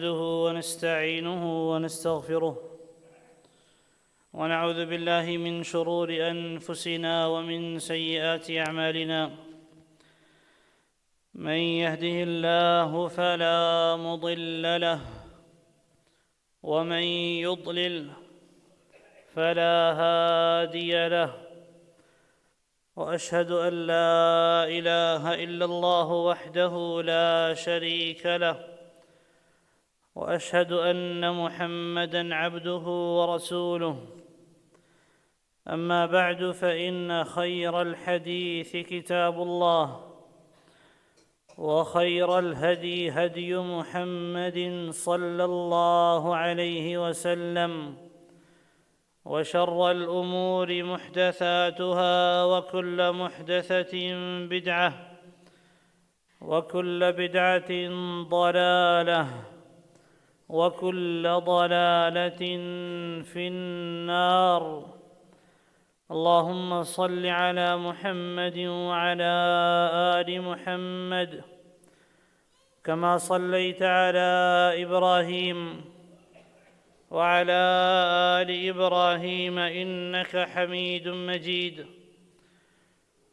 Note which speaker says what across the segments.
Speaker 1: نحمده ونستعينه ونستغفره ونعوذ بالله من شرور أنفسنا ومن سيئات أعمالنا. من يهده الله فلا مضل له ومن يضلل فلا هادي له، وأشهد أن لا إله إلا الله وحده لا شريك له، وأشهد أن محمدًا عبده ورسوله. أما بعد، فإن خير الحديث كتاب الله، وخير الهدي هدي محمد صلى الله عليه وسلم، وشر الأمور محدثاتها، وكل محدثة بدعة، وكل بدعة ضلالة، وكل ضلالة في النار. اللهم صل على محمد وعلى آل محمد كما صليت على إبراهيم وعلى آل إبراهيم إنك حميد مجيد.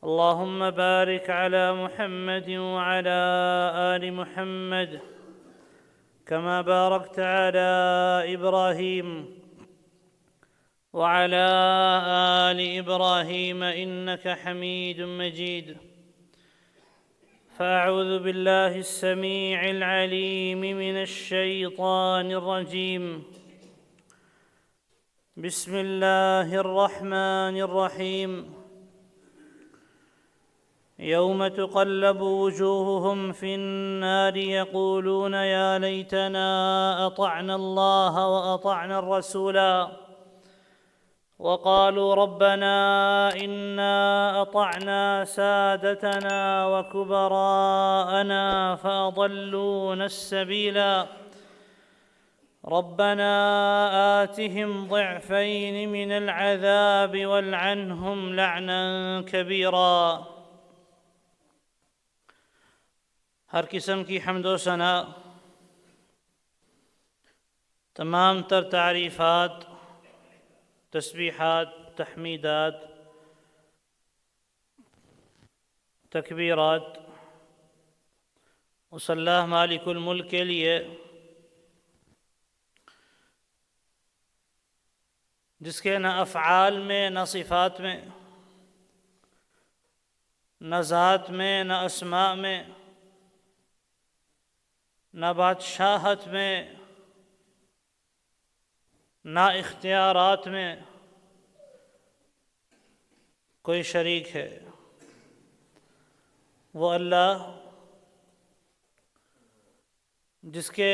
Speaker 1: اللهم بارك على محمد وعلى آل محمد كما باركت على إبراهيم وعلى آل إبراهيم إنك حميد مجيد. فأعوذ بالله السميع العليم من الشيطان الرجيم. بسم الله الرحمن الرحيم. يوم تقلب وجوههم في النار يقولون يا ليتنا أطعنا الله وأطعنا الرسولا، وقالوا ربنا إنا أطعنا سادتنا وكبراءنا فأضلونا السبيلا، ربنا آتهم ضعفين من العذاب والعنهم لعنا كبيرا. ہر قسم کی حمد و ثنا، تمام تر تعریفات، تسبیحات، تحمیدات، تکبیرات اس اللہ مالک الملک کے لیے جس کے نہ افعال میں، نہ صفات میں، نہ ذات میں، نہ اسماء میں، نہ بادشاہت میں، نہ اختیارات میں کوئی شریک ہے. وہ اللہ جس کے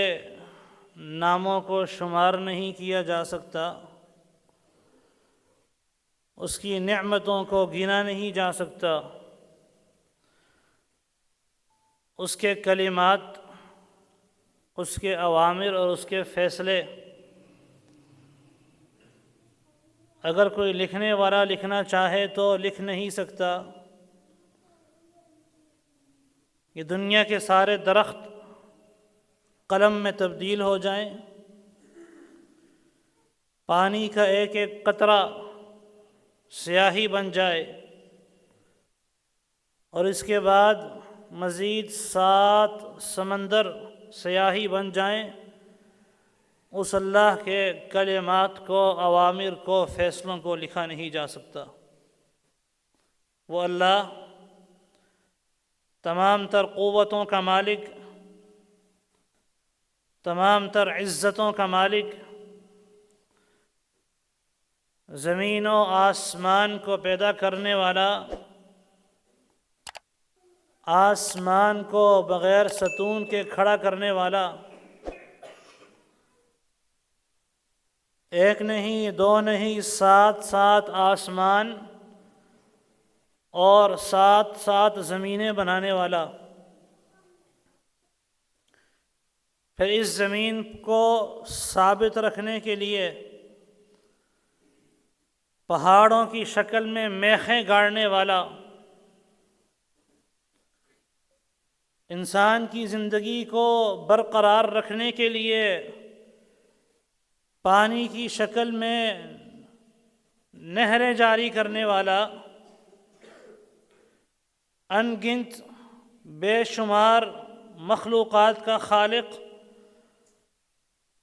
Speaker 1: ناموں کو شمار نہیں کیا جا سکتا، اس کی نعمتوں کو گنا نہیں جا سکتا، اس کے کلمات، اس کے اوامر اور اس کے فیصلے اگر کوئی لکھنے والا لکھنا چاہے تو لکھ نہیں سکتا. یہ دنیا کے سارے درخت قلم میں تبدیل ہو جائیں، پانی کا ایک ایک قطرہ سیاہی بن جائے، اور اس کے بعد مزید 7 سمندر سیاہی بن جائیں، اس اللہ کے کلمات کو، اوامر کو، فیصلوں کو لکھا نہیں جا سکتا. وہ اللہ تمام تر قوتوں کا مالک، تمام تر عزتوں کا مالک، زمین و آسمان کو پیدا کرنے والا، آسمان کو بغیر ستون کے کھڑا کرنے والا، ایک نہیں، دو نہیں، 7 آسمان اور 7 زمینیں بنانے والا. پھر اس زمین کو ثابت رکھنے کے لیے پہاڑوں کی شکل میں میخیں گاڑنے والا، انسان کی زندگی کو برقرار رکھنے کے لیے پانی کی شکل میں نہریں جاری کرنے والا، ان گنت بے شمار مخلوقات کا خالق،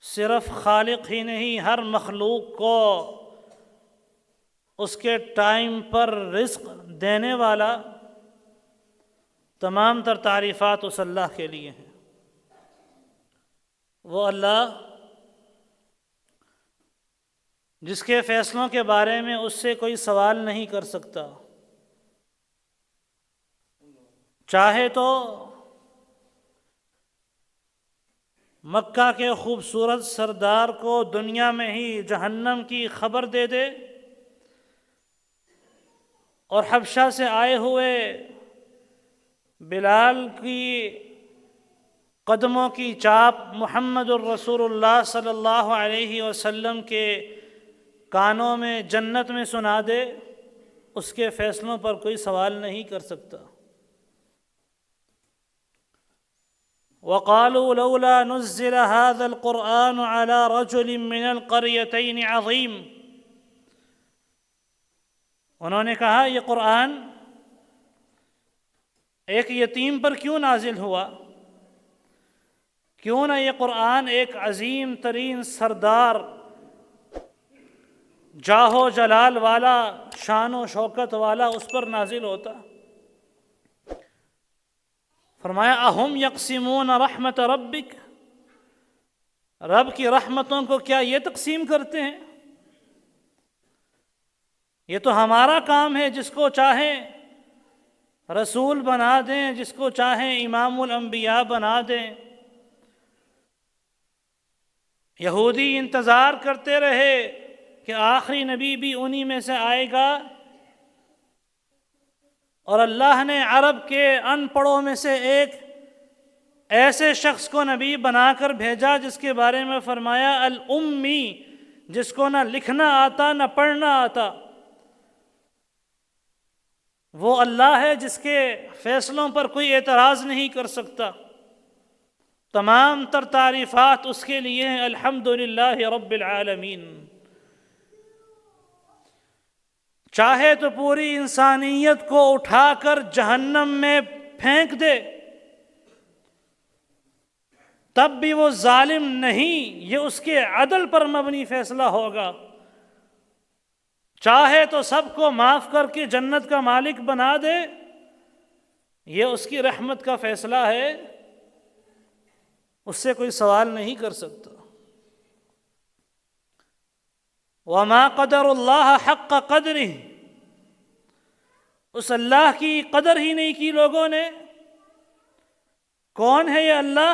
Speaker 1: صرف خالق ہی نہیں، ہر مخلوق کو اس کے ٹائم پر رزق دینے والا، تمام تر تعریفات اس اللہ کے لیے ہیں۔ وہ اللہ جس کے فیصلوں کے بارے میں اس سے کوئی سوال نہیں کر سکتا، چاہے تو مکہ کے خوبصورت سردار کو دنیا میں ہی جہنم کی خبر دے دے، اور حبشہ سے آئے ہوئے بلال کی قدموں کی چاپ محمد الرسول اللہ صلی اللہ علیہ وسلم کے کانوں میں جنت میں سنا دے، اس کے فیصلوں پر کوئی سوال نہیں کر سکتا۔ وَقَالُوا لَوْلَا نُزِّلَ هَذَا الْقُرْآنُ عَلَى رَجُلٍ مِّنَ الْقَرْيَتَيْنِ عَظِيمٍ، انہوں نے کہا یہ قرآن ایک یتیم پر کیوں نازل ہوا؟ کیوں نہ یہ قرآن ایک عظیم ترین سردار، جاہ و جلال والا، شان و شوکت والا اس پر نازل ہوتا۔ فرمایا اہم یقسمون رحمت ربک، رب کی رحمتوں کو کیا یہ تقسیم کرتے ہیں؟ یہ تو ہمارا کام ہے، جس کو چاہیں رسول بنا دیں، جس کو چاہیں امام الانبیاء بنا دیں۔ یہودی انتظار کرتے رہے کہ آخری نبی بھی انہی میں سے آئے گا، اور اللہ نے عرب کے ان پڑھوں میں سے ایک ایسے شخص کو نبی بنا کر بھیجا جس کے بارے میں فرمایا الامی، جس کو نہ لکھنا آتا نہ پڑھنا آتا۔ وہ اللہ ہے جس کے فیصلوں پر کوئی اعتراض نہیں کر سکتا، تمام تر تعریفات اس کے لیے ہیں۔ الحمدللہ رب العالمین۔ چاہے تو پوری انسانیت کو اٹھا کر جہنم میں پھینک دے، تب بھی وہ ظالم نہیں، یہ اس کے عدل پر مبنی فیصلہ ہوگا۔ چاہے تو سب کو معاف کر کے جنت کا مالک بنا دے، یہ اس کی رحمت کا فیصلہ ہے، اس سے کوئی سوال نہیں کر سکتا۔ وَمَا قَدَرُ اللَّهَ حَقَّ قَدْرِهِ، اس اللہ کی قدر ہی نہیں کی لوگوں نے۔ کون ہے یہ اللہ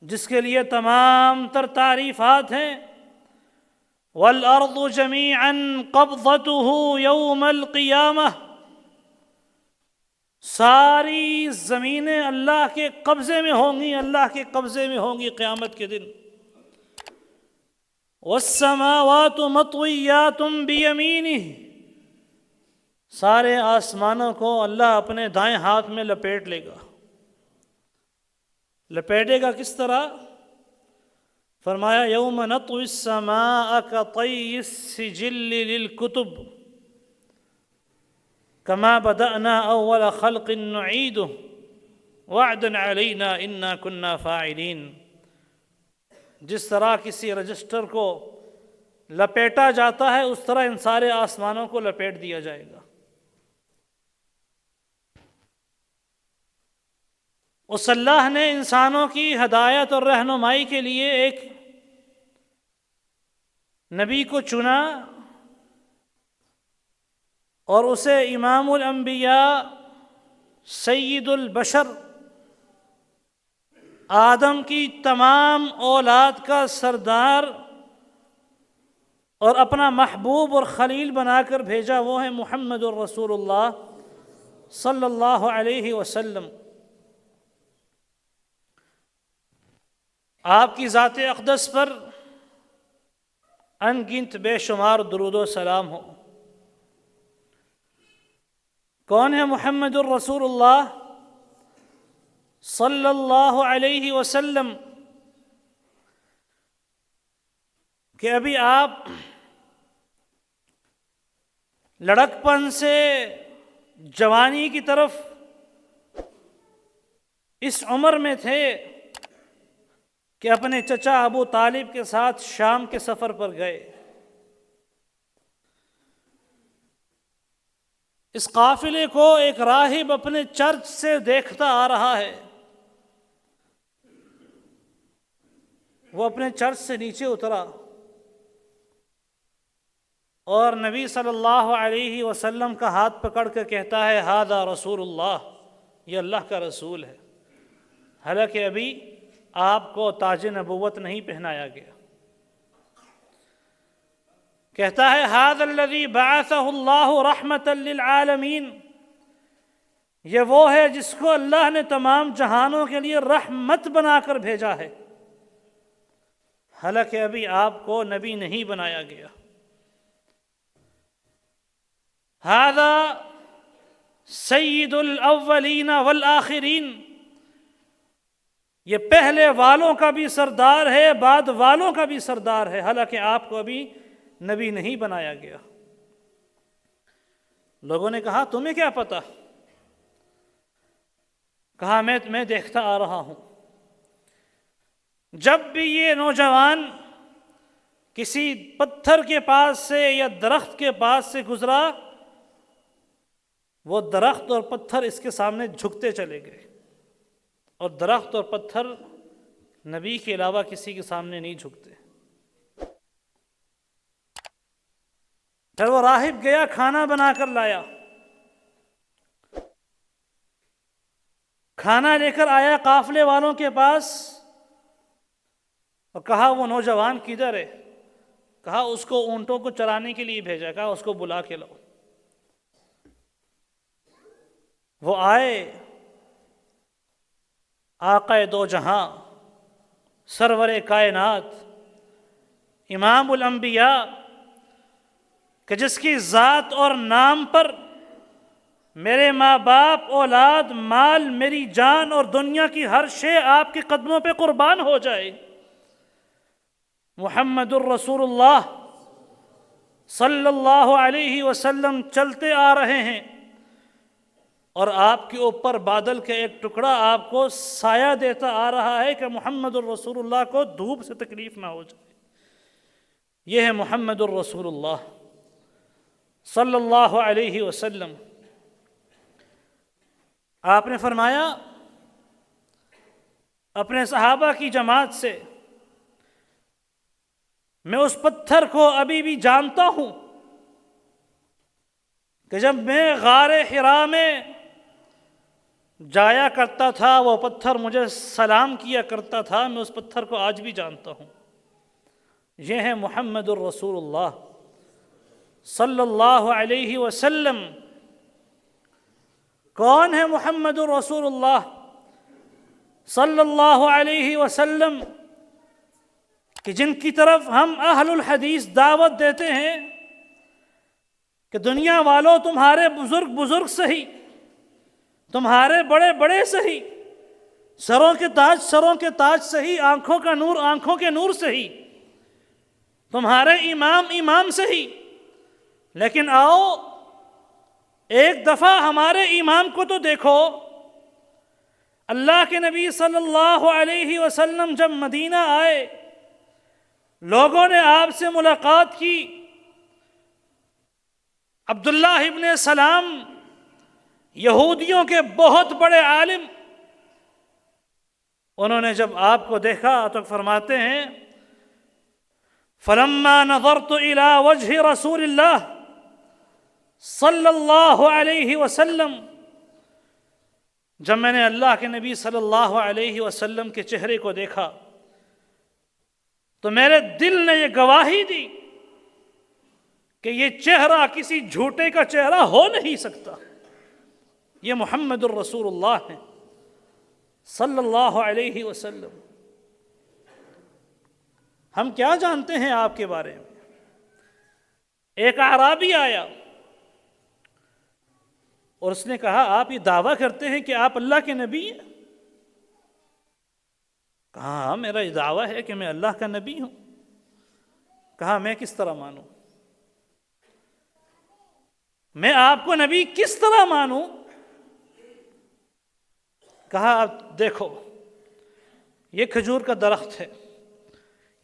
Speaker 1: جس کے لیے تمام تر تعریفات ہیں؟ وَالْأَرْضُ جَمِيعًا قَبْضَتُهُ يَوْمَ الْقِيَامَةِ، ساری زمینیں اللہ کے قبضے میں ہوں گی، اللہ کے قبضے میں ہوں گی قیامت کے دن۔ وَالسَّمَاوَاتُ مَطْوِيَّاتٌ بِيَمِينِهِ، سارے آسمانوں کو اللہ اپنے دائیں ہاتھ میں لپیٹ لے گا۔ لپیٹے گا کس طرح؟ فرمایا یوم نطوی السماء کطی السجل للکتب کما بدأنا اول خلق نعیدہ وعدا علینا انا کنا فاعلین۔ جس طرح کسی رجسٹر کو لپیٹا جاتا ہے، اس طرح ان سارے آسمانوں کو لپیٹ دیا جائے گا۔ اس اللہ نے انسانوں کی ہدایت اور رہنمائی کے لیے ایک نبی کو چنا، اور اسے امام الانبیاء، سید البشر، آدم کی تمام اولاد کا سردار اور اپنا محبوب اور خلیل بنا کر بھیجا۔ وہ ہے محمد الرسول اللہ صلی اللہ علیہ وسلم۔ آپ کی ذات اقدس پر ان گنت بے شمار درود و سلام ہو۔ کون ہے محمد الرسول اللہ؟ صلی اللہ علیہ وسلم کہ ابھی آپ لڑکپن سے جوانی کی طرف اس عمر میں تھے کہ اپنے چچا ابو طالب کے ساتھ شام کے سفر پر گئے. اس قافلے کو ایک راہب اپنے چرچ سے دیکھتا آ رہا ہے. وہ اپنے چرچ سے نیچے اترا اور نبی صلی اللہ علیہ وسلم کا ہاتھ پکڑ کر کہتا ہے ھذا رسول اللہ، یہ اللہ کا رسول ہے. حالانکہ ابھی آپ کو تاج نبوت نہیں پہنایا گیا. کہتا ہے ھذا الذی بعثہ اللہ رحمۃ للعالمین، یہ وہ ہے جس کو اللہ نے تمام جہانوں کے لیے رحمت بنا کر بھیجا ہے. حالانکہ ابھی آپ کو نبی نہیں بنایا گیا. ھذا سید الاولین والآخرین، یہ پہلے والوں کا بھی سردار ہے، بعد والوں کا بھی سردار ہے. حالانکہ آپ کو ابھی نبی نہیں بنایا گیا. لوگوں نے کہا تمہیں کیا پتا؟ کہا میں دیکھتا آ رہا ہوں. جب بھی یہ نوجوان کسی پتھر کے پاس سے یا درخت کے پاس سے گزرا، وہ درخت اور پتھر اس کے سامنے جھکتے چلے گئے، اور درخت اور پتھر نبی کے علاوہ کسی کے سامنے نہیں جھکتے. پھر وہ راہب گیا، کھانا بنا کر لایا. کھانا لے کر آیا قافلے والوں کے پاس اور کہا وہ نوجوان کدھر ہے؟ کہا اس کو اونٹوں کو چرانے کے لیے بھیجا. کہا اس کو بلا کے لاؤ. وہ آئے، آقا دو جہاں، سرور کائنات، امام الانبیاء، کہ جس کی ذات اور نام پر میرے ماں باپ، اولاد، مال، میری جان اور دنیا کی ہر شے آپ کے قدموں پہ قربان ہو جائے. محمد الرسول اللہ صلی اللہ علیہ وسلم چلتے آ رہے ہیں، اور آپ کے اوپر بادل کا ایک ٹکڑا آپ کو سایہ دیتا آ رہا ہے کہ محمد الرسول اللہ کو دھوپ سے تکلیف نہ ہو جائے. یہ ہے محمد الرسول اللہ صلی اللہ علیہ وسلم. آپ نے فرمایا اپنے صحابہ کی جماعت سے، میں اس پتھر کو ابھی بھی جانتا ہوں کہ جب میں غار حرا میں جایا کرتا تھا وہ پتھر مجھے سلام کیا کرتا تھا. میں اس پتھر کو آج بھی جانتا ہوں. یہ ہے محمد الرسول اللہ صلی اللہ علیہ وسلم. کون ہے محمد الرسول اللہ صلی اللہ علیہ وسلم؟ کہ جن کی طرف ہم اہل الحدیث دعوت دیتے ہیں کہ دنیا والوں تمہارے بزرگ صحیح، تمہارے بڑے صحیح، سروں کے تاج صحیح، آنکھوں کا نور آنکھوں کے نور صحیح، تمہارے امام صحیح، لیکن آؤ ایک دفعہ ہمارے امام کو تو دیکھو. اللہ کے نبی صلی اللہ علیہ وسلم جب مدینہ آئے، لوگوں نے آپ سے ملاقات کی. عبداللہ ابن سلام یہودیوں کے بہت بڑے عالم، انہوں نے جب آپ کو دیکھا تو فرماتے ہیں فَلَمَّا نَظَرْتُ إِلَىٰ وَجْهِ رَسُولِ اللَّهِ صلی اللہ علیہ وسلم، جب میں نے اللہ کے نبی صلی اللہ علیہ وسلم کے چہرے کو دیکھا تو میرے دل نے یہ گواہی دی کہ یہ چہرہ کسی جھوٹے کا چہرہ ہو نہیں سکتا. یہ محمد الرسول اللہ ہے صلی اللہ علیہ وسلم. ہم کیا جانتے ہیں آپ کے بارے میں؟ ایک اعرابی آیا اور اس نے کہا آپ یہ دعویٰ کرتے ہیں کہ آپ اللہ کے نبی ہیں؟ کہا ہاں میرا یہ دعویٰ ہے کہ میں اللہ کا نبی ہوں۔ کہا میں کس طرح مانوں، میں آپ کو نبی کس طرح مانوں؟ کہا اب دیکھو یہ کھجور کا درخت ہے،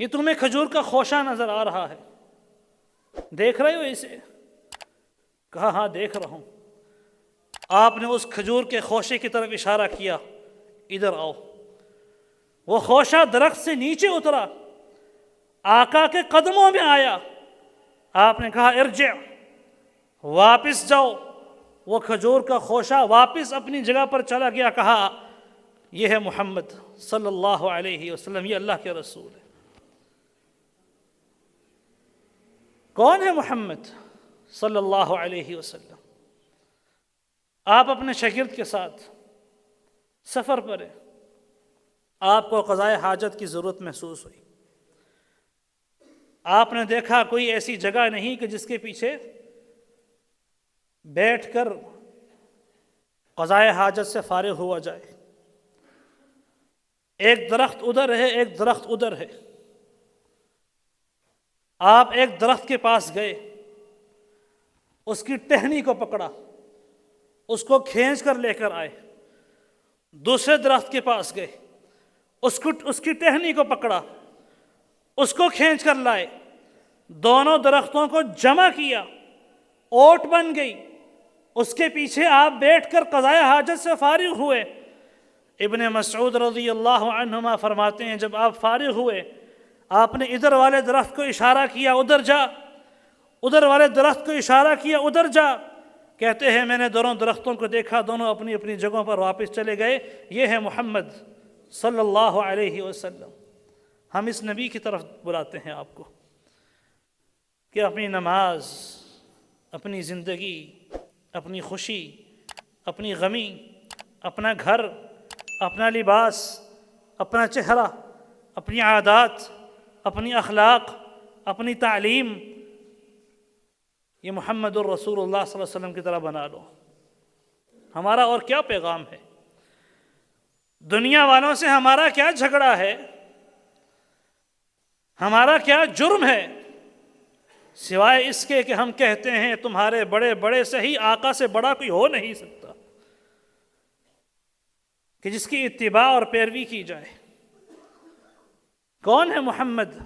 Speaker 1: یہ تمہیں کھجور کا خوشہ نظر آ رہا ہے، دیکھ رہے ہو اسے؟ کہا ہاں دیکھ رہا ہوں۔ آپ نے اس کھجور کے خوشے کی طرف اشارہ کیا، ادھر آؤ۔ وہ خوشہ درخت سے نیچے اترا، آقا کے قدموں میں آیا۔ آپ نے کہا ارجع، واپس جاؤ۔ وہ کھجور کا خوشہ واپس اپنی جگہ پر چلا گیا۔ کہا یہ ہے محمد صلی اللہ علیہ وسلم، یہ اللہ کے رسول ہے۔ کون ہے محمد صلی اللہ علیہ وسلم؟ آپ اپنے شاگرد کے ساتھ سفر پر ہیں، آپ کو قضائے حاجت کی ضرورت محسوس ہوئی، آپ نے دیکھا کوئی ایسی جگہ نہیں کہ جس کے پیچھے بیٹھ کر قضائے حاجت سے فارغ ہوا جائے۔ ایک درخت ادھر ہے، ایک درخت ادھر ہے۔ آپ ایک درخت کے پاس گئے، اس کی ٹہنی کو پکڑا، اس کو کھینچ کر لے کر آئے۔ دوسرے درخت کے پاس گئے، اس کی ٹہنی کو پکڑا، اس کو کھینچ کر لائے۔ دونوں درختوں کو جمع کیا، اوٹ بن گئی، اس کے پیچھے آپ بیٹھ کر قضائے حاجت سے فارغ ہوئے۔ ابن مسعود رضی اللہ عنہما فرماتے ہیں جب آپ فارغ ہوئے، آپ نے ادھر والے درخت کو اشارہ کیا ادھر جا، ادھر والے درخت کو اشارہ کیا ادھر جا۔ کہتے ہیں میں نے دونوں درختوں کو دیکھا، دونوں اپنی اپنی جگہوں پر واپس چلے گئے۔ یہ ہے محمد صلی اللہ علیہ وسلم۔ ہم اس نبی کی طرف بلاتے ہیں آپ کو کہ اپنی نماز، اپنی زندگی، اپنی خوشی، اپنی غمی، اپنا گھر، اپنا لباس، اپنا چہرہ، اپنی عادات، اپنی اخلاق، اپنی تعلیم، یہ محمد الرسول اللہ صلی اللہ علیہ وسلم کی طرح بنا لو۔ ہمارا اور کیا پیغام ہے؟ دنیا والوں سے ہمارا کیا جھگڑا ہے؟ ہمارا کیا جرم ہے سوائے اس کے کہ ہم کہتے ہیں تمہارے بڑے بڑے سے ہی آقا سے بڑا کوئی ہو نہیں سکتا، کہ جس کی اتباع اور پیروی کی جائے۔ کون ہے محمد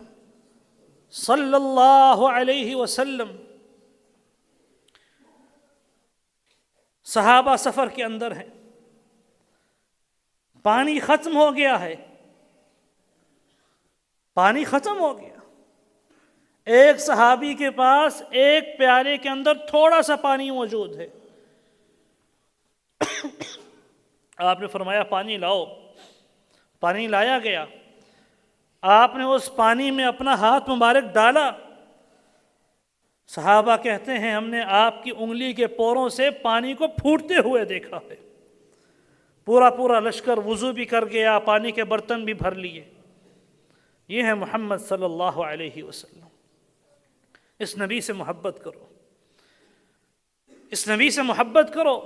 Speaker 1: صلی اللہ علیہ وسلم؟ صحابہ سفر کے اندر ہیں، پانی ختم ہو گیا ہے، پانی ختم ہو گیا۔ ایک صحابی کے پاس ایک پیالے کے اندر تھوڑا سا پانی موجود ہے۔ آپ نے فرمایا پانی لاؤ، پانی لایا گیا۔ آپ نے اس پانی میں اپنا ہاتھ مبارک ڈالا۔ صحابہ کہتے ہیں ہم نے آپ کی انگلی کے پوروں سے پانی کو پھوٹتے ہوئے دیکھا ہے۔ پورا پورا لشکر وضو بھی کر گیا، پانی کے برتن بھی بھر لیے۔ یہ ہے محمد صلی اللہ علیہ وسلم۔ اس نبی سے محبت کرو، اس نبی سے محبت کرو،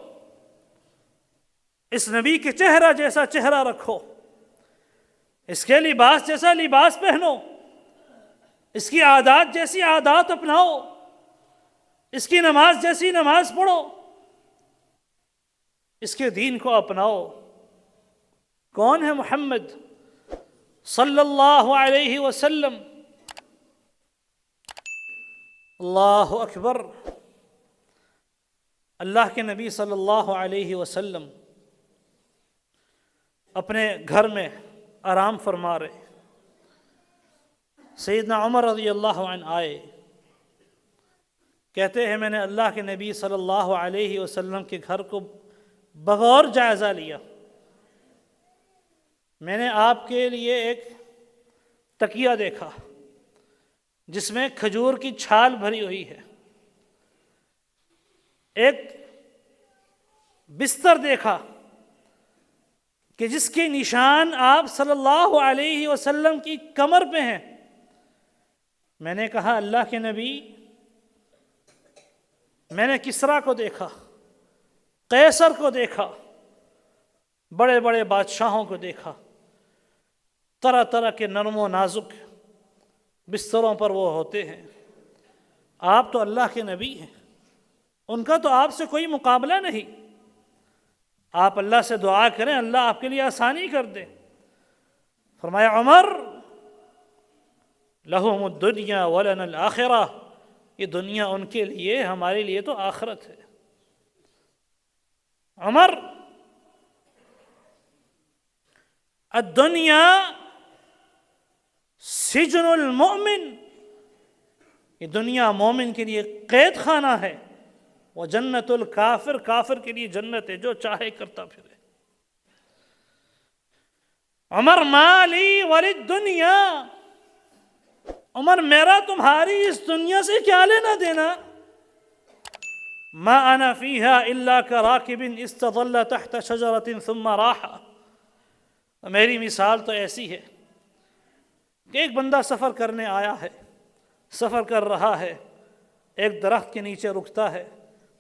Speaker 1: اس نبی کے چہرہ جیسا چہرہ رکھو، اس کے لباس جیسا لباس پہنو، اس کی عادات جیسی عادات اپناؤ، اس کی نماز جیسی نماز پڑھو، اس کے دین کو اپناؤ۔ کون ہے محمد صلی اللہ علیہ وسلم؟ اللہ اکبر۔ اللہ کے نبی صلی اللہ علیہ وسلم اپنے گھر میں آرام فرما رہے۔ سیدنا عمر رضی اللہ عنہ آئے، کہتے ہیں میں نے اللہ کے نبی صلی اللہ علیہ وسلم کے گھر کو بغور جائزہ لیا۔ میں نے آپ کے لیے ایک تکیہ دیکھا جس میں کھجور کی چھال بھری ہوئی ہے، ایک بستر دیکھا کہ جس کے نشان آپ صلی اللہ علیہ وسلم کی کمر پہ ہیں۔ میں نے کہا اللہ کے نبی، میں نے کسریٰ کو دیکھا، قیصر کو دیکھا، بڑے بڑے بادشاہوں کو دیکھا، طرح طرح کے نرم و نازک بستروں پر وہ ہوتے ہیں. آپ تو اللہ کے نبی ہیں، ان کا تو آپ سے کوئی مقابلہ نہیں. آپ اللہ سے دعا کریں، اللہ آپ کے لیے آسانی کر دے. فرمایا عمر لہم الدنیا ولنا الآخرہ، یہ دنیا ان کے لیے، ہمارے لیے تو آخرت ہے. عمر الدنیا سجن المؤمن، یہ دنیا مومن کے لیے قید خانہ ہے. وہ جنت الکافر، کافر کے لیے جنت ہے، جو چاہے کرتا پھرے. عمر مالی وللدنیا، عمر میرا تمہاری اس دنیا سے کیا لینا دینا. ما انا فیہا الا کراکب استظل تحت شجرۃ ثم راح. میری مثال تو ایسی ہے کہ ایک بندہ سفر کرنے آیا ہے، سفر کر رہا ہے، ایک درخت کے نیچے رکتا ہے،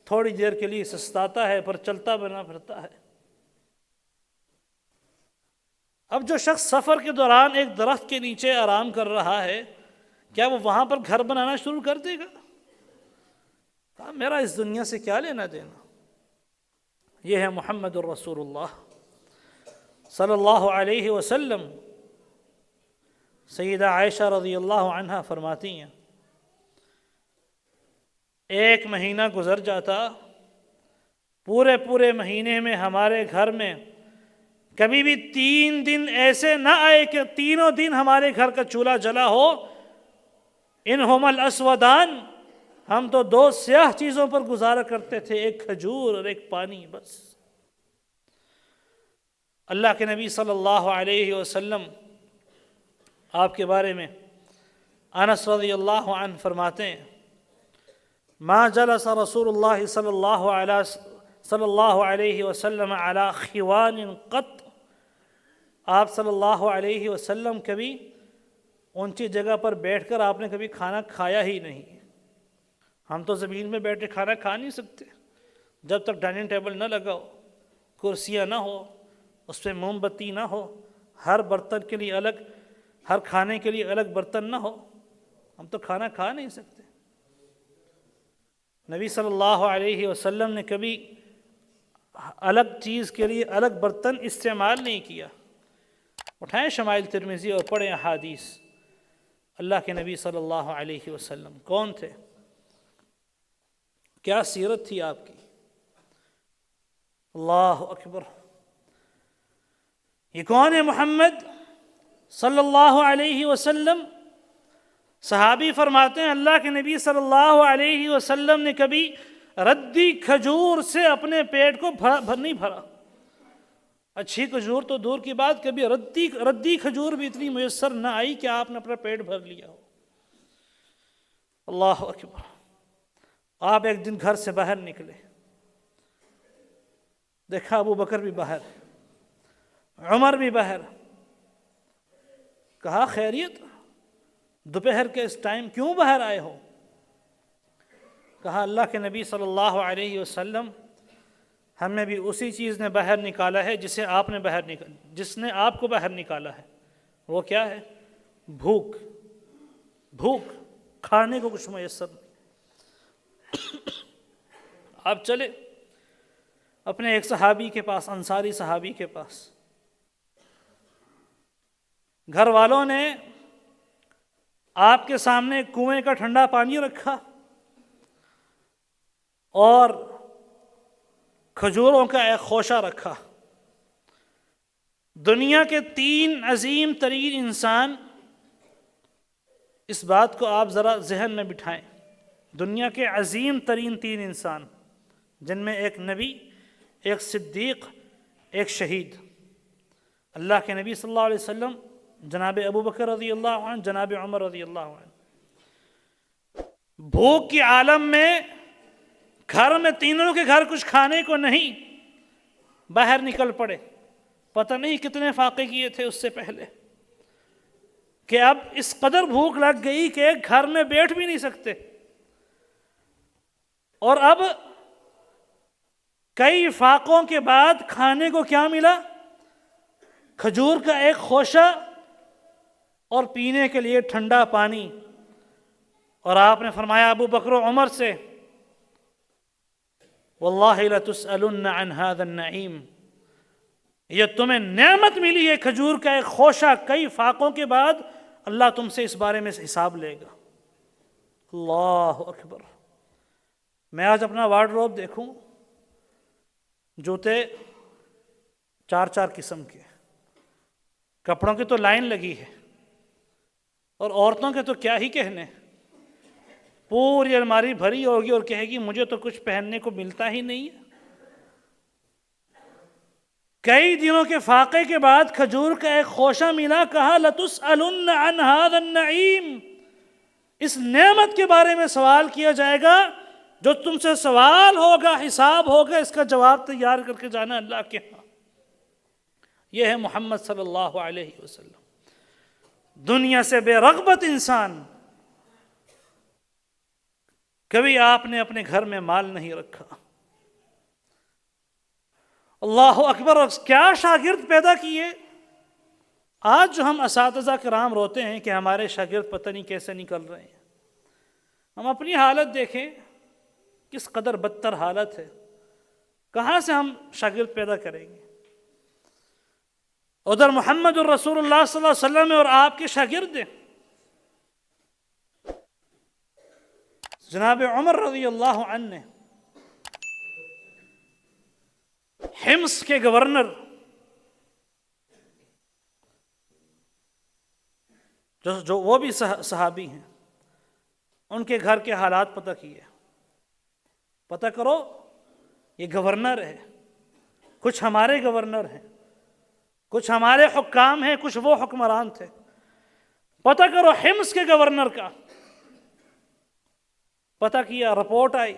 Speaker 1: تھوڑی دیر کے لیے سستاتا ہے، پر چلتا بنا پھرتا ہے. اب جو شخص سفر کے دوران ایک درخت کے نیچے آرام کر رہا ہے، کیا وہ وہاں پر گھر بنانا شروع کر دے گا؟ کہا میرا اس دنیا سے کیا لینا دینا. یہ ہے محمد الرسول اللہ صلی اللہ علیہ وسلم. سیدہ عائشہ رضی اللہ عنہا فرماتی ہیں ایک مہینہ گزر جاتا، پورے مہینے میں ہمارے گھر میں کبھی بھی 3 دن ایسے نہ آئے کہ تینوں دن ہمارے گھر کا چولہا جلا ہو. انہم الاسودان، ہم تو 2 سیاہ چیزوں پر گزارا کرتے تھے، ایک کھجور اور ایک پانی، بس. اللہ کے نبی صلی اللہ علیہ وسلم آپ کے بارے میں انس رضی اللہ عنہ فرماتے ہیں ما جلس رسول اللہ صلی اللہ علیہ وسلم علی خوان قط. آپ صلی اللہ علیہ وسلم کبھی اونچی جگہ پر بیٹھ کر آپ نے کبھی کھانا کھایا ہی نہیں. ہم تو زمین میں بیٹھے کھانا کھا نہیں سکتے جب تک ڈائننگ ٹیبل نہ لگا ہو، کرسیاں نہ ہو، اس پہ موم بتی نہ ہو، ہر برتن کے لیے الگ، ہر کھانے کے لیے الگ برتن نہ ہو، ہم تو کھانا کھا نہیں سکتے. نبی صلی اللہ علیہ وسلم نے کبھی الگ چیز کے لیے الگ برتن استعمال نہیں کیا. اٹھائیں شمائل ترمذی اور پڑھیں احادیث. اللہ کے نبی صلی اللہ علیہ وسلم کون تھے؟ کیا سیرت تھی آپ کی؟ اللہ اکبر. یہ کون ہے محمد صلی اللہ علیہ وسلم؟ صحابی فرماتے ہیں اللہ کے نبی صلی اللہ علیہ وسلم نے کبھی ردی کھجور سے اپنے پیٹ کو نہیں بھرا. اچھی کھجور تو دور کی بات، کبھی ردی کھجور بھی اتنی میسر نہ آئی کہ آپ نے اپنا پیٹ بھر لیا ہو. اللہ اکبر. آپ ایک دن گھر سے باہر نکلے، دیکھا ابو بکر بھی باہر، عمر بھی باہر. کہا خیریت؟ دوپہر کے اس ٹائم کیوں باہر آئے ہو؟ کہا اللہ کے نبی صلی اللہ علیہ وسلم ہمیں بھی اسی چیز نے باہر نکالا ہے جس نے آپ کو باہر نکالا ہے. وہ کیا ہے؟ بھوک. کھانے کو کچھ میسر نہیں. آپ چلے اپنے ایک صحابی کے پاس، انصاری صحابی کے پاس. گھر والوں نے آپ کے سامنے کنویں کا ٹھنڈا پانی رکھا اور کھجوروں کا ایک خوشہ رکھا. دنیا کے 3 عظیم ترین انسان، اس بات کو آپ ذرا ذہن میں بٹھائیں. دنیا کے عظیم ترین 3 انسان، جن میں ایک نبی، ایک صدیق، ایک شہید. اللہ کے نبی صلی اللہ علیہ وسلم، جناب ابو بکر رضی اللہ عنہ، جناب عمر رضی اللہ عنہ. بھوک کے عالم میں گھر میں تینوں کے گھر کچھ کھانے کو نہیں، باہر نکل پڑے. پتہ نہیں کتنے فاقے کیے تھے اس سے پہلے کہ اب اس قدر بھوک لگ گئی کہ ایک گھر میں بیٹھ بھی نہیں سکتے. اور اب کئی فاقوں کے بعد کھانے کو کیا ملا؟ کھجور کا ایک خوشہ اور پینے کے لیے ٹھنڈا پانی، اور آپ نے فرمایا ابو بکر و عمر سے واللہ لتسألن عن هذا النعیم، یہ تمہیں نعمت ملی ہے کھجور کا ایک خوشہ، کئی فاقوں کے بعد اللہ تم سے اس بارے میں حساب لے گا۔ اللہ اکبر۔ میں آج اپنا وارڈروب دیکھوں، جوتے 4 قسم کے، کپڑوں کی تو لائن لگی ہے، اور عورتوں کے تو کیا ہی کہنے، پوری الماری بھری ہوگی اور کہے گی مجھے تو کچھ پہننے کو ملتا ہی نہیں ہے۔ کئی دنوں کے فاقے کے بعد کھجور کا ایک خوشہ ملا، کہا لَتُسْأَلُنَّ عَنْ هَذَا النَّعِيمِ، اس نعمت کے بارے میں سوال کیا جائے گا، جو تم سے سوال ہوگا، حساب ہوگا، اس کا جواب تیار کر کے جانا اللہ کے ہاں۔ یہ ہے محمد صلی اللہ علیہ وسلم، دنیا سے بے رغبت انسان۔ کبھی آپ نے اپنے گھر میں مال نہیں رکھا، اللہ اکبر، کیا شاگرد پیدا کیے۔ آج جو ہم اساتذہ کرام روتے ہیں کہ ہمارے شاگرد پتہ نہیں کیسے نکل رہے ہیں، ہم اپنی حالت دیکھیں کس قدر بدتر حالت ہے، کہاں سے ہم شاگرد پیدا کریں گے؟ ادھر محمد الرسول اللہ صلی اللہ علیہ وسلم اور آپ کے شاگرد ہیں۔ جناب عمر رضی اللہ عنہ نے حمص کے گورنر جو وہ بھی صحابی ہیں، ان کے گھر کے حالات پتہ کیے۔ پتہ کرو، یہ گورنر ہے، کچھ ہمارے گورنر ہیں، کچھ ہمارے حکام ہیں، کچھ وہ حکمران تھے۔ پتہ کرو حمص کے گورنر کا۔ پتہ کیا، رپورٹ آئی،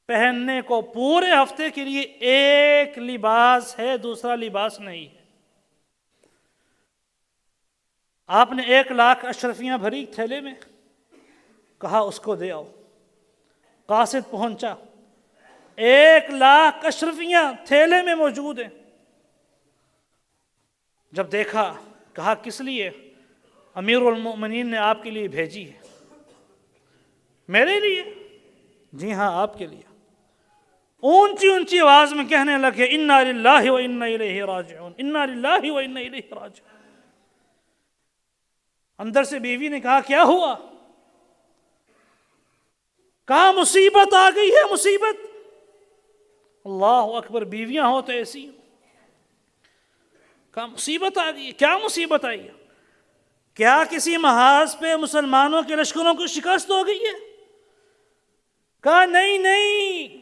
Speaker 1: پہننے کو پورے ہفتے کے لیے ایک لباس ہے، دوسرا لباس نہیں ہے۔ آپ نے 1,00,000 اشرفیاں بھری تھیلے میں، کہا اس کو دے آؤ۔ قاصد پہنچا، 1,00,000 اشرفیاں تھیلے میں موجود ہیں۔ جب دیکھا، کہا کس لیے؟ امیر المؤمنین نے آپ کے لیے بھیجی ہے۔ میرے لیے؟ جی ہاں، آپ کے لیے۔ اونچی اونچی آواز میں کہنے لگے انا للہ و انا الیہ راجعون، انا للہ و انا الیہ راجعون۔ اندر سے بیوی نے کہا کیا ہوا؟ کہا مصیبت آ گئی ہے، مصیبت۔ اللہ اکبر، بیویاں ہو تو ایسی۔ کہا مصیبت آ گئی ہے، کیا مصیبت آئی ہے؟ کیا کسی محاذ پہ مسلمانوں کے لشکروں کو شکست ہو گئی ہے؟ کہا نہیں نہیں،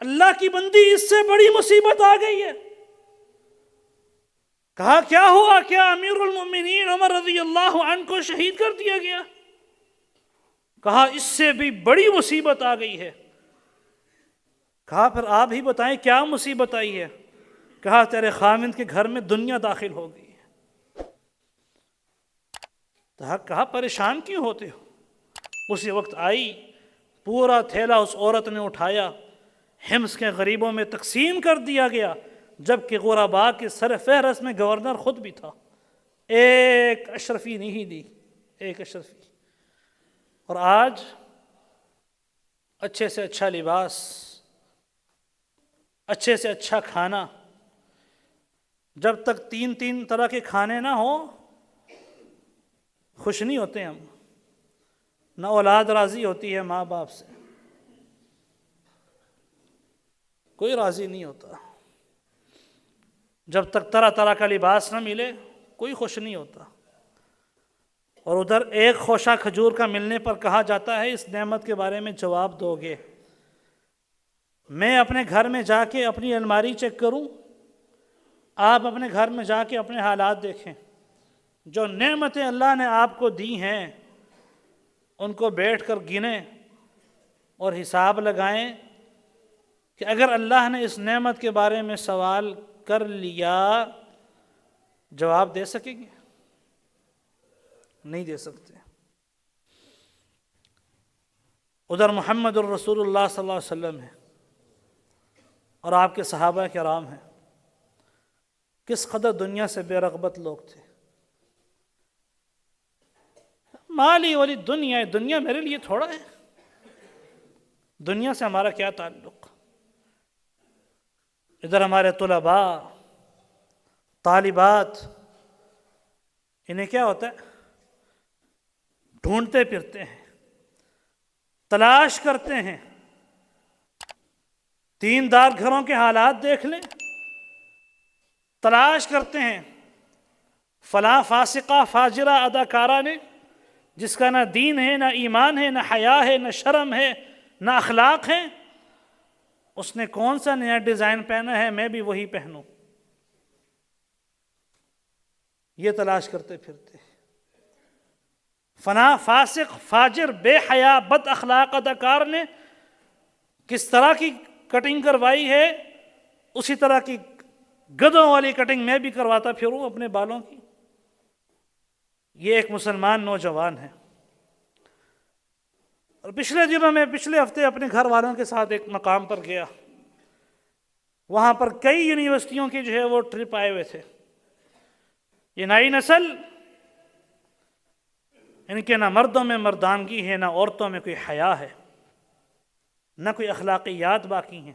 Speaker 1: اللہ کی بندی، اس سے بڑی مصیبت آ گئی ہے۔ کہا کیا ہوا؟ کیا امیر المؤمنین عمر رضی اللہ عنہ کو شہید کر دیا گیا؟ کہا اس سے بھی بڑی مصیبت آ گئی ہے۔ کہا پھر آپ ہی بتائیں کیا مصیبت آئی ہے؟ کہا تیرے خاوند کے گھر میں دنیا داخل ہو گئی ہے۔ کہا پریشان کیوں ہوتے ہو؟ اسی وقت آئی، پورا تھیلا اس عورت نے اٹھایا، حمص کے غریبوں میں تقسیم کر دیا گیا، جبکہ غرباء کے سر فہرست میں گورنر خود بھی تھا۔ ایک اشرفی نہیں دی، ایک اشرفی۔ اور آج اچھے سے اچھا لباس، اچھے سے اچھا کھانا، جب تک 3 طرح کے کھانے نہ ہوں خوش نہیں ہوتے ہم۔ نہ اولاد راضی ہوتی ہے ماں باپ سے، کوئی راضی نہیں ہوتا۔ جب تک طرح طرح کا لباس نہ ملے کوئی خوش نہیں ہوتا۔ اور ادھر ایک خوشہ کھجور کا ملنے پر کہا جاتا ہے اس نعمت کے بارے میں جواب دو گے۔ میں اپنے گھر میں جا کے اپنی الماری چیک کروں، آپ اپنے گھر میں جا کے اپنے حالات دیکھیں، جو نعمتیں اللہ نے آپ کو دی ہیں ان کو بیٹھ کر گنیں اور حساب لگائیں کہ اگر اللہ نے اس نعمت کے بارے میں سوال کر لیا، جواب دے سکیں گے؟ نہیں دے سکتے۔ ادھر محمد الرسول اللہ صلی اللہ علیہ وسلم ہے اور آپ کے صحابہ کرام ہیں، کس قدر دنیا سے بے رغبت لوگ تھے۔ مالی والی دنیا ہے، دنیا میرے لیے تھوڑا ہے، دنیا سے ہمارا کیا تعلق؟ ادھر ہمارے طلباء، طالبات، انہیں کیا ہوتا ہے؟ ڈھونڈتے پھرتے ہیں، تلاش کرتے ہیں۔ دیندار گھروں کے حالات دیکھ لیں، تلاش کرتے ہیں فلاں فاسقہ فاجرہ اداکارہ نے، جس کا نہ دین ہے، نہ ایمان ہے، نہ حیا ہے، نہ شرم ہے، نہ اخلاق ہے، اس نے کون سا نیا ڈیزائن پہنا ہے، میں بھی وہی پہنوں۔ یہ تلاش کرتے پھرتے فلاں فاسق فاجر بے حیا بد اخلاق اداکار نے کس طرح کی کٹنگ کروائی ہے، اسی طرح کی گدھوں والی کٹنگ میں بھی کرواتا پھروں اپنے بالوں کی۔ یہ ایک مسلمان نوجوان ہے، اور پچھلے ہفتے اپنے گھر والوں کے ساتھ ایک مقام پر گیا، وہاں پر کئی یونیورسٹیوں کی جو ہے وہ ٹرپ آئے ہوئے تھے۔ یہ نئی نسل، ان کے نہ مردوں میں مردانگی ہے، نہ عورتوں میں کوئی حیا ہے، نہ کوئی اخلاقیات باقی ہیں،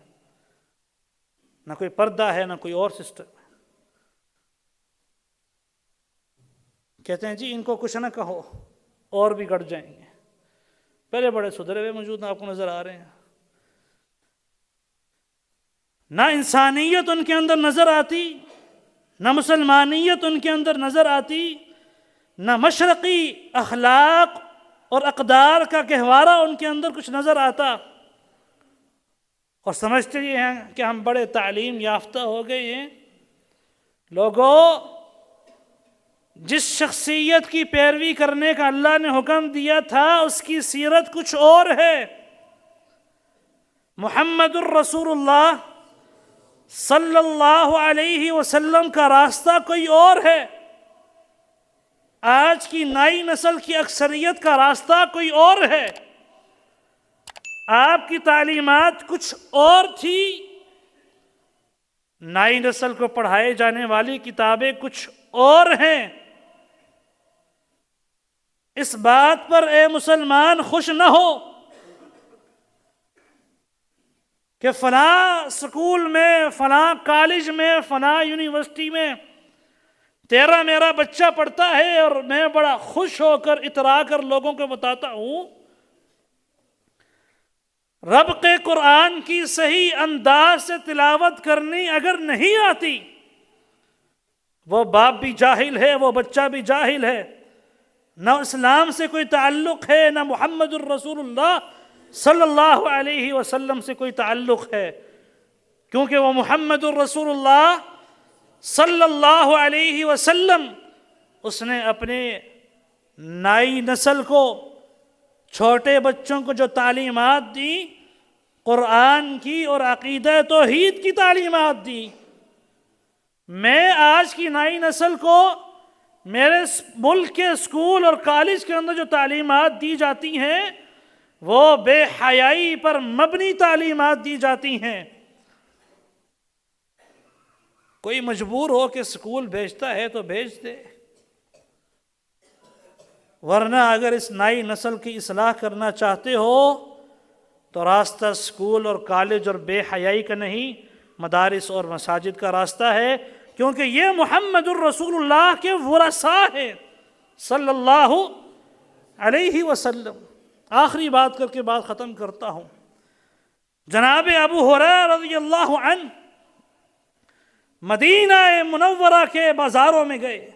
Speaker 1: نہ کوئی پردہ ہے، نہ کوئی اور سسٹم ہے۔ کہتے ہیں جی ان کو کچھ نہ کہو اور بھی گڑ جائیں گے۔ پہلے بڑے سدھرے ہوئے موجود ہیں، آپ کو نظر آ رہے ہیں۔ نہ انسانیت ان کے اندر نظر آتی، نہ مسلمانیت ان کے اندر نظر آتی، نہ مشرقی اخلاق اور اقدار کا گہوارہ ان کے اندر کچھ نظر آتا، اور سمجھتے یہ ہیں کہ ہم بڑے تعلیم یافتہ ہو گئے ہیں۔ لوگوں، جس شخصیت کی پیروی کرنے کا اللہ نے حکم دیا تھا اس کی سیرت کچھ اور ہے۔ محمد الرسول اللہ صلی اللہ علیہ وسلم کا راستہ کوئی اور ہے، آج کی نئی نسل کی اکثریت کا راستہ کوئی اور ہے۔ آپ کی تعلیمات کچھ اور تھی، نئی نسل کو پڑھائے جانے والی کتابیں کچھ اور ہیں۔ اس بات پر اے مسلمان خوش نہ ہو کہ فلاں سکول میں، فلاں کالج میں، فلاں یونیورسٹی میں تیرا میرا بچہ پڑھتا ہے، اور میں بڑا خوش ہو کر اترا کر لوگوں کو بتاتا ہوں۔ رب کے قرآن کی صحیح انداز سے تلاوت کرنی اگر نہیں آتی، وہ باپ بھی جاہل ہے، وہ بچہ بھی جاہل ہے، نہ اسلام سے کوئی تعلق ہے، نہ محمد الرسول اللہ صلی اللہ علیہ وسلم سے کوئی تعلق ہے، کیونکہ وہ محمد الرسول اللہ صلی اللہ علیہ وسلم، اس نے اپنے نئی نسل کو، چھوٹے بچوں کو جو تعلیمات دی، قرآن کی اور عقیدہ توحید کی تعلیمات دی۔ میں آج کی نئی نسل کو میرے ملک کے اسکول اور کالج کے اندر جو تعلیمات دی جاتی ہیں وہ بے حیائی پر مبنی تعلیمات دی جاتی ہیں۔ کوئی مجبور ہو کہ اسکول بھیجتا ہے تو بھیج دے، ورنہ اگر اس نئی نسل کی اصلاح کرنا چاہتے ہو تو راستہ اسکول اور کالج اور بے حیائی کا نہیں، مدارس اور مساجد کا راستہ ہے، کیونکہ یہ محمد الرسول اللہ کے ورثاء ہیں صلی اللہ علیہ وسلم۔ آخری بات کر کے بات ختم کرتا ہوں۔ جناب ابو ہریرہ رضی اللہ عنہ مدینہ منورہ کے بازاروں میں گئے،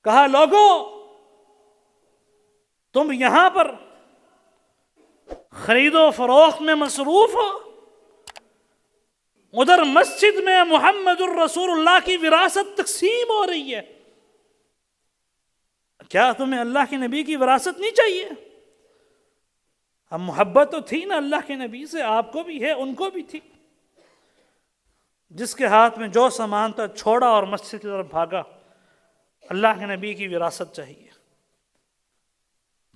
Speaker 1: کہا لوگوں تم یہاں پر خرید و فروخت میں مصروف ہو، ادھر مسجد میں محمد الرسول اللہ کی وراثت تقسیم ہو رہی ہے، کیا تمہیں اللہ کے نبی کی وراثت نہیں چاہیے؟ اب محبت تو تھی نا اللہ کے نبی سے، آپ کو بھی ہے، ان کو بھی تھی۔ جس کے ہاتھ میں جو سامان تھا چھوڑا اور مسجد کی طرف بھاگا، اللہ کے نبی کی وراثت چاہیے،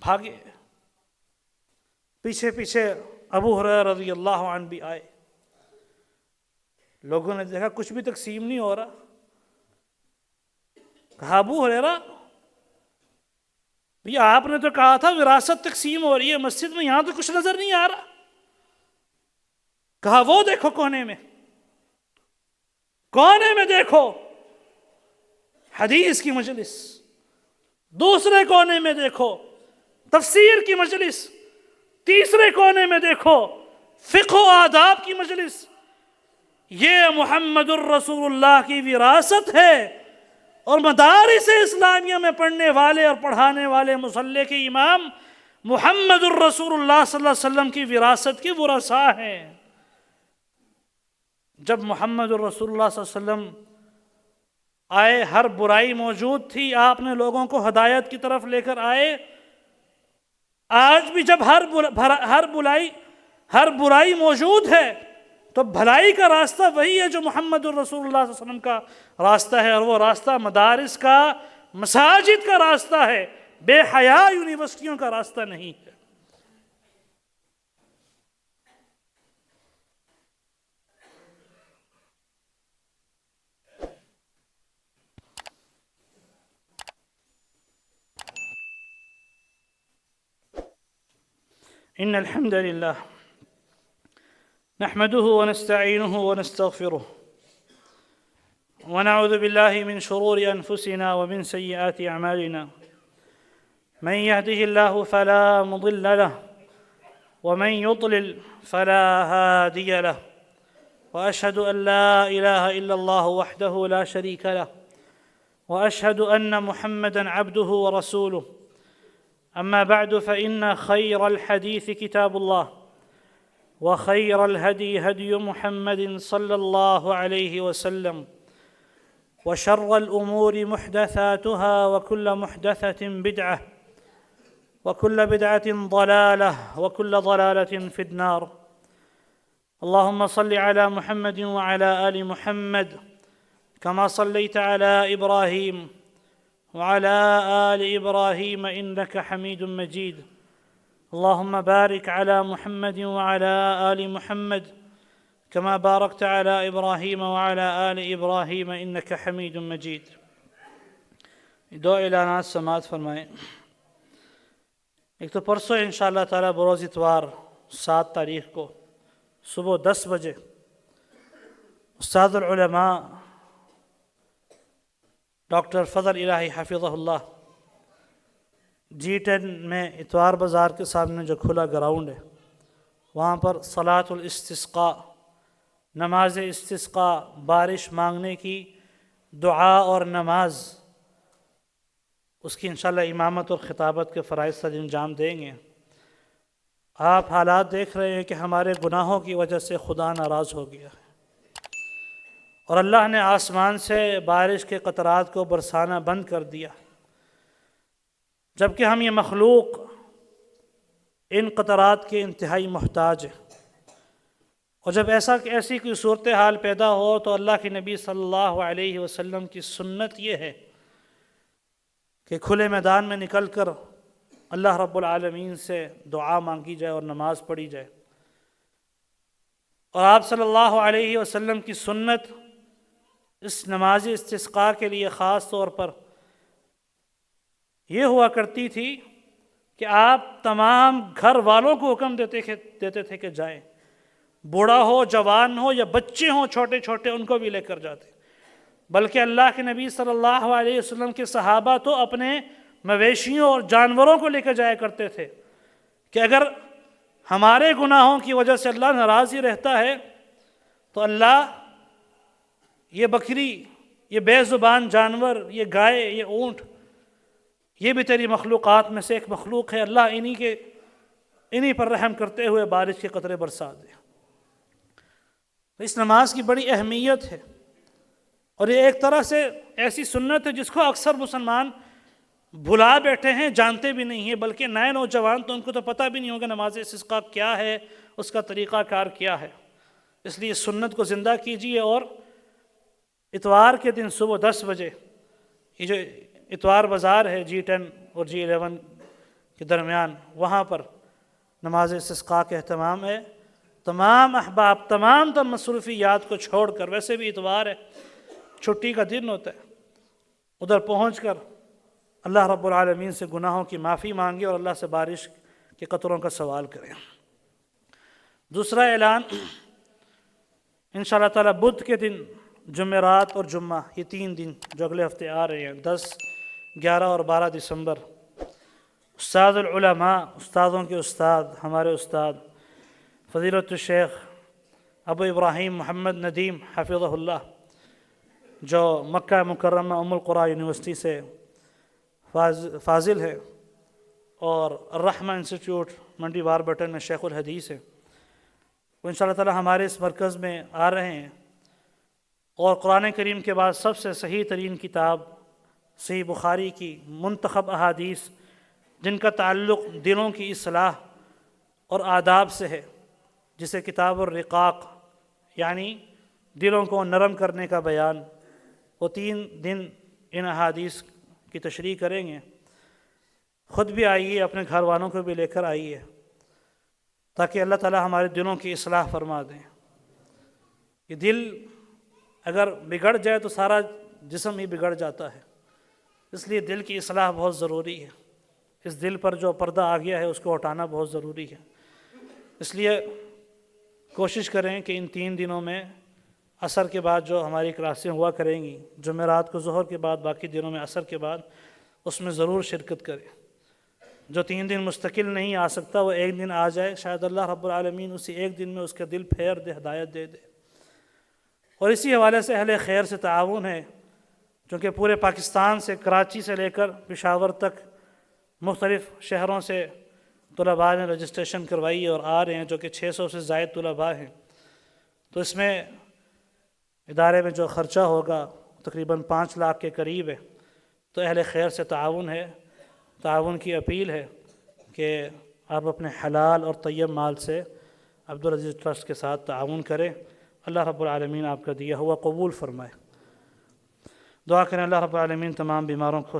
Speaker 1: بھاگے۔ پیچھے پیچھے ابو ہریرہ رضی اللہ عنہ بھی آئے، لوگوں نے دیکھا کچھ بھی تقسیم نہیں ہو رہا، کہا ابو ہریرہ بھیا آپ نے تو کہا تھا وراثت تقسیم ہو رہی ہے مسجد میں، یہاں تو کچھ نظر نہیں آ رہا۔ کہا وہ دیکھو کونے میں، کونے میں دیکھو حدیث کی مجلس، دوسرے کونے میں دیکھو تفسیر کی مجلس، تیسرے کونے میں دیکھو فقہ و آداب کی مجلس۔ یہ محمد الرسول اللہ کی وراثت ہے، اور مدارس اسلامیہ میں پڑھنے والے اور پڑھانے والے مصلی کے امام محمد الرسول اللہ صلی اللہ علیہ وسلم کی وراثت کے ورثاء ہیں۔ جب محمد الرسول اللہ صلی اللہ علیہ وسلم آئے ہر برائی موجود تھی، آپ نے لوگوں کو ہدایت کی طرف لے کر آئے۔ آج بھی جب ہر برائی موجود ہے تو بھلائی کا راستہ وہی ہے جو محمد الرسول اللہ صلی اللہ علیہ وسلم کا راستہ ہے، اور وہ راستہ مدارس کا، مساجد کا راستہ ہے، بے حیا یونیورسٹیوں کا راستہ نہیں ہے۔ ان الحمد للہ نحمده ونستعینه ونستغفره ونعوذ بالله من شرور انفسنا ومن سيئات اعمالنا، من يهده الله فلا مضل له ومن يضلل فلا هادي له، واشهد ان لا اله الا الله وحده لا شريك له، واشهد ان محمدا عبده ورسوله، اما بعد فان خير الحديث كتاب الله، وخير الهدي هدي محمد صلى الله عليه وسلم، وشر الأمور محدثاتها وكل محدثة بدعة وكل بدعة ضلالة وكل ضلالة في النار۔ اللهم صل على محمد وعلى آل محمد كما صليت على إبراهيم وعلى آل إبراهيم إنك حميد مجيد، اللهم بارك على محمد وعلى آل محمد كما باركت على إبراهيم وعلى آل إبراهيم إنك حميد مجيد۔ دو اعلانات سماعت فرمائیں۔ ایک تو پرسوں انشاءاللہ تعالیٰ بروز اتوار 7 تاریخ کو صبح 10 بجے استاد العلماء ڈاکٹر فضل الہی حفظہ اللہ G10 میں اتوار بازار کے سامنے جو کھلا گراؤنڈ ہے، وہاں پر صلاۃ الاستسقاء، نماز استسقاء، بارش مانگنے کی دعا اور نماز، اس کی انشاءاللہ امامت اور خطابت کے فرائض سے انجام دیں گے۔ آپ حالات دیکھ رہے ہیں کہ ہمارے گناہوں کی وجہ سے خدا ناراض ہو گیا ہے، اور اللہ نے آسمان سے بارش کے قطرات کو برسانا بند کر دیا، جبکہ ہم یہ مخلوق ان قطرات کے انتہائی محتاج ہیں۔ اور جب ایسی کوئی صورتحال پیدا ہو تو اللہ کے نبی صلی اللہ علیہ وسلم کی سنت یہ ہے کہ کھلے میدان میں نکل کر اللہ رب العالمین سے دعا مانگی جائے اور نماز پڑھی جائے۔ اور آپ صلی اللہ علیہ وسلم کی سنت اس نماز استسقاء کے لیے خاص طور پر یہ ہوا کرتی تھی کہ آپ تمام گھر والوں کو حکم دیتے تھے کہ جائیں، بوڑھا ہو، جوان ہو یا بچے ہوں چھوٹے چھوٹے، ان کو بھی لے کر جاتے۔ بلکہ اللہ کے نبی صلی اللہ علیہ وسلم کے صحابہ تو اپنے مویشیوں اور جانوروں کو لے کر جایا کرتے تھے کہ اگر ہمارے گناہوں کی وجہ سے اللہ ناراض ہی رہتا ہے تو اللہ یہ بکری، یہ بے زبان جانور، یہ گائے، یہ اونٹ، یہ بھی تیری مخلوقات میں سے ایک مخلوق ہے، اللہ انہی پر رحم کرتے ہوئے بارش کے قطرے برسا دے۔ اس نماز کی بڑی اہمیت ہے، اور یہ ایک طرح سے ایسی سنت ہے جس کو اکثر مسلمان بھلا بیٹھے ہیں، جانتے بھی نہیں ہیں، بلکہ نئے نوجوان تو ان کو تو پتہ بھی نہیں ہوگا نماز استسقاء کیا ہے، اس کا طریقہ کار کیا ہے۔ اس لیے سنت کو زندہ کیجیے، اور اتوار کے دن صبح 10 بجے یہ جو اتوار بازار ہے G10 اور G11 کے درمیان، وہاں پر نماز استسقاء کا اہتمام ہے۔ تمام احباب تمام مصروفیات کو چھوڑ کر، ویسے بھی اتوار ہے، چھٹی کا دن ہوتا ہے، ادھر پہنچ کر اللہ رب العالمین سے گناہوں کی معافی مانگے اور اللہ سے بارش کے قطروں کا سوال کریں۔ دوسرا اعلان، انشاءاللہ تعالیٰ بدھ کے دن جمعرات اور جمعہ، یہ 3 دن جو اگلے ہفتے آ رہے ہیں، 10، 11 اور 12 دسمبر، استاد العلماء، استادوں کے استاد، ہمارے استاد فضیلت الشیخ ابو ابراہیم محمد ندیم حفظہ اللہ، جو مکہ مکرمہ ام القریٰ یونیورسٹی سے فاضل ہے اور الرحمہ انسٹیٹیوٹ منڈی باربٹن میں شیخ الحدیث ہے، وہ انشاءاللہ تعالی ہمارے اس مرکز میں آ رہے ہیں، اور قرآن کریم کے بعد سب سے صحیح ترین کتاب صحیح بخاری کی منتخب احادیث جن کا تعلق دلوں کی اصلاح اور آداب سے ہے، جسے کتاب الرقاق یعنی دلوں کو نرم کرنے کا بیان، وہ 3 دن ان احادیث کی تشریح کریں گے۔ خود بھی آئیے، اپنے گھر والوں کو بھی لے کر آئیے، تاکہ اللہ تعالی ہمارے دلوں کی اصلاح فرما دیں۔ یہ دل اگر بگڑ جائے تو سارا جسم ہی بگڑ جاتا ہے، اس لیے دل کی اصلاح بہت ضروری ہے۔ اس دل پر جو پردہ آ گیا ہے اس کو ہٹانا بہت ضروری ہے، اس لیے کوشش کریں کہ ان 3 دنوں میں عصر کے بعد جو ہماری کلاسیں ہوا کریں گی، جمعرات کو ظہر کے بعد، باقی دنوں میں عصر کے بعد، اس میں ضرور شرکت کریں۔ جو 3 دن مستقل نہیں آ سکتا وہ 1 دن آ جائے، شاید اللہ رب العالمین اسی 1 دن میں اس کا دل پھیر دے، ہدایت دے دے۔ اور اسی حوالے سے اہل خیر سے تعاون ہے، چونکہ پورے پاکستان سے، کراچی سے لے کر پشاور تک مختلف شہروں سے طلباء نے رجسٹریشن کروائی اور آ رہے ہیں، جو کہ 600 سے زائد طلباء ہیں، تو اس میں ادارے میں جو خرچہ ہوگا تقریباً 5 لاکھ کے قریب ہے۔ تو اہل خیر سے تعاون ہے، تعاون کی اپیل ہے کہ آپ اپنے حلال اور طیب مال سے عبدالعزیز ٹرسٹ کے ساتھ تعاون کریں۔ اللہ رب العالمین آپ کا دیا ہوا قبول فرمائے۔ دعا کریں اللہ رب العالمین تمام بیماروں کو